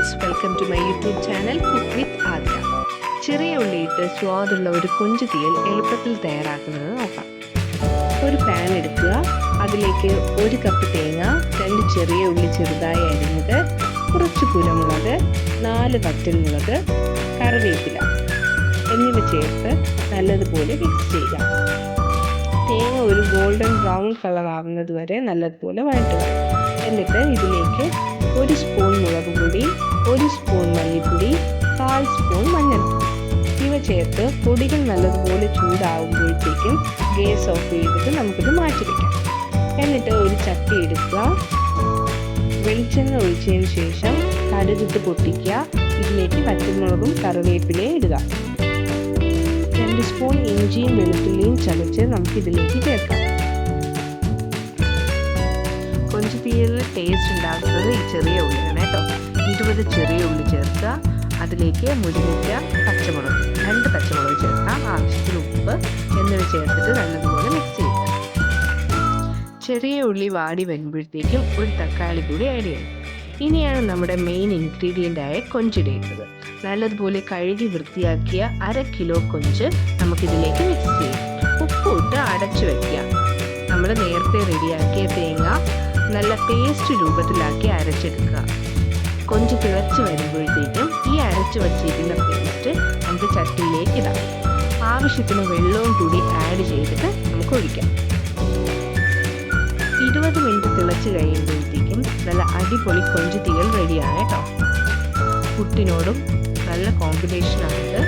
friends, welcome to my YouTube channel Cook with Adya. ചെറിയ ഉള്ളിയിട്ട് സ്വാദുള്ള ഒരു കൊഞ്ച് തീയൽ എളുപ്പത്തിൽ തയ്യാറാക്കുന്നത് നോക്കാം. ഒരു പാൻ എടുക്കുക. അതിലേക്ക് 1 കപ്പ് തേങ്ങ, 2 ചെറിയ ഉള്ളി ചെറുതായി അരിഞ്ഞത്, കുറച്ച് കുരുമുളക്, 4 വറ്റൽമുളക്, കറിവേപ്പില എന്നിവ ചേർത്ത് നല്ലതുപോലെ മിക്സ് ചെയ്യുക. തേങ്ങ ഒരു ഗോൾഡൻ ബ്രൗൺ കളർ ആവുന്നത് വരെ നല്ലതുപോലെ വഴറ്റുക. എന്നിട്ട് ഇതിലേക്ക് 1 സ്പൂൺ മുളക് പൊടി, 1 സ്പൂൺ മല്ലിപ്പൊടി, 1/4 സ്പൂൺ മഞ്ഞൾപ്പൊടി ഇവ ചേർത്ത് പൊടികൾ നല്ലതുപോലെ ചൂടാവുമ്പോഴത്തേക്കും ഗ്യാസ് ഓഫ് ചെയ്തിട്ട് നമുക്കിത് മാറ്റി വയ്ക്കാം. എന്നിട്ട് ഒരു ചട്ടി എടുക്കുക. വെളിച്ചെണ്ണ ഒഴിച്ചതിന് ശേഷം കടുകിട്ട് പൊട്ടിക്കുക. ഇതിലേക്ക് പച്ചമുളകും കറിവേപ്പിലയും ഇടുക. 2 സ്പൂൺ ഇഞ്ചിയും വെളുത്തുള്ളിയും ചതച്ച് നമുക്കിതിലേക്ക് ചേർക്കാം. കൊഞ്ച് തീയലിൽ ടേസ്റ്റ് ഉണ്ടാകുന്നത് ഈ ചെറിയ ഉള്ളിയാണ് കേട്ടോ. 20 ചെറിയ ഉള്ളി ചേർക്കുക. അതിലേക്ക് മുരിങ്ങയ്ക്ക, പച്ചമുളക് 2 പച്ചമുളക് ചേർക്കാം. ആവശ്യത്തിന് ഉപ്പ് എന്നിവ ചേർത്തിട്ട് നല്ലതുപോലെ മിക്സ് ചെയ്യുക. ചെറിയ ഉള്ളി വാടി വരുമ്പോഴത്തേക്കും ഒരു തക്കാളി കൂടി ആഡ് ചെയ്യണം. ഇനിയാണ് നമ്മുടെ മെയിൻ ഇൻഗ്രീഡിയൻ്റ് ആയ കൊഞ്ചിടേണ്ടത്. നല്ലതുപോലെ കഴുകി വൃത്തിയാക്കിയ 1/2 കിലോ കൊഞ്ച് നമുക്കിതിലേക്ക് മിക്സ് ചെയ്യാം. ഉപ്പിട്ട് അടച്ചു വയ്ക്കുക. നമ്മൾ നേരത്തെ റെഡിയാക്കിയ തേങ്ങ നല്ല പേസ്റ്റ് രൂപത്തിലാക്കി അരച്ചെടുക്കുക. കൊഞ്ച് തിളച്ച് വരുമ്പോഴത്തേക്കും ഈ അരച്ചു വച്ചിരിക്കുന്ന പേസ്റ്റ് നമുക്ക് ചട്ടിയിലേക്ക് ഇടാം. ആവശ്യത്തിന് വെള്ളവും കൂടി ആഡ് ചെയ്തിട്ട് നമുക്ക് ഒഴിക്കാം. 20 മിനിറ്റ് തിളച്ച് കഴിയുമ്പോഴത്തേക്കും നല്ല അടിപൊളി കൊഞ്ച് തീയൽ റെഡിയാണ് കേട്ടോ. പുട്ടിനോടും നല്ല കോമ്പിനേഷനാണിത്.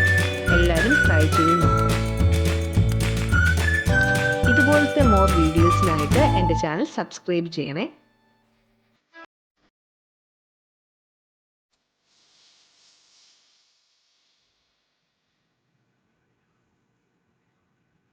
എല്ലാവരും ട്രൈ ചെയ്ത് നോക്കും. ഇതുപോലത്തെ മോർ വീഡിയോസിനായിട്ട് എൻ്റെ ചാനൽ സബ്സ്ക്രൈബ് ചെയ്യണേ.